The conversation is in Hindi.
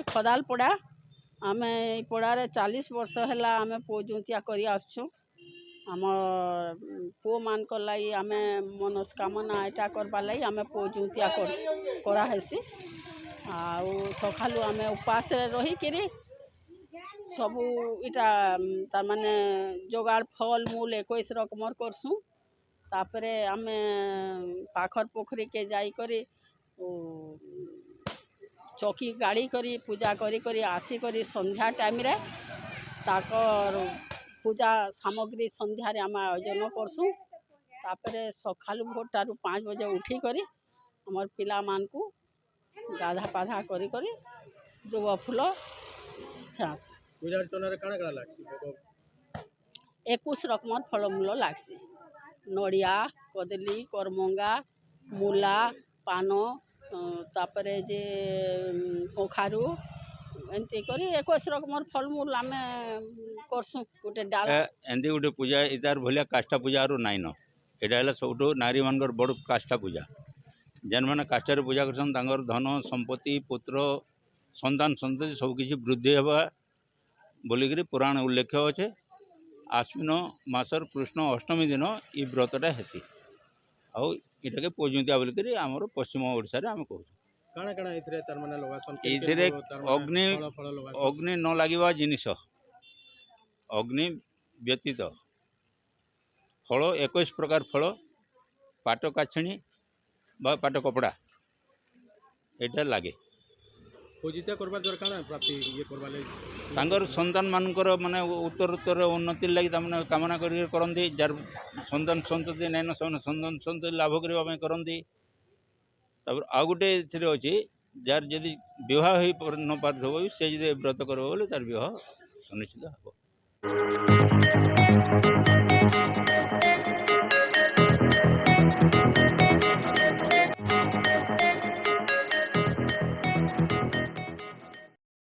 खदाल पड़ा आम पड़ारे 40 वर्ष है आम पुजुतिया कर आम पु मान लगी आम मनस्कामना यहाँ करवार लगी आम पुजुतिया करासी आउ सकालू आम उपास रहीकि सबू इटा तार माने जोगाड़ फल मूल 21 रकमर करसु तापरे आम पाखर पोखरी के जाई करी चौकी गाड़ी करी पूजा करी आसी करी संध्या टाइम रे ताकर पूजा सामग्री संध्या रे आम आयोजन करसु तापरे सकालू भोर 5 बजे उठी करी हमर पिला मान को गाधा पाधा करी दुब फूल छास पूजा अर्चना रे काना काना लागसी 21 रकमर फलमूल लागसी नड़िया कदली करमंगा मूला पान तापरे जे कखारू एंती करी 21 रकमर फलमूल आम करसु गोटे डाल एंती गोटे पूजा इतार भलिया काष्ठा पूजा आरो नाइन एटा सब नारी मानकर बड़ काष्ठा पूजा जेन मैंने काष्ठार पूजा करसन तांकर धन संपत्ति पुत्र संतान संतति सबकि वृद्धि हवा बोलिकी पुराण उल्लेख अच्छे आश्विन मासर कृष्ण अष्टमी दिन ये व्रतटा हेसी आउ इटा के पूजुतिया बोलिकी आमर पश्चिम ओडिशा रे आम कहूँ ये अग्नि अग्नि न लगे जिनिस अग्नि व्यतीत फल 21 प्रकार फल पाट काछणी बा पाट कपड़ा एटा लगे पूजिता करबा दरकार प्राप्ति ये करबा ले तांगर संतान मानकर माने उत्तर उत्तर उन्नति लगी तामने कामना करती जार संतान संतति नैन संतान संतति लाभ करने करती आ गोटे अच्छी जार जदि विवाह हो न पार्थ से व्रत कर तार विवाह सुनिश्चित हम।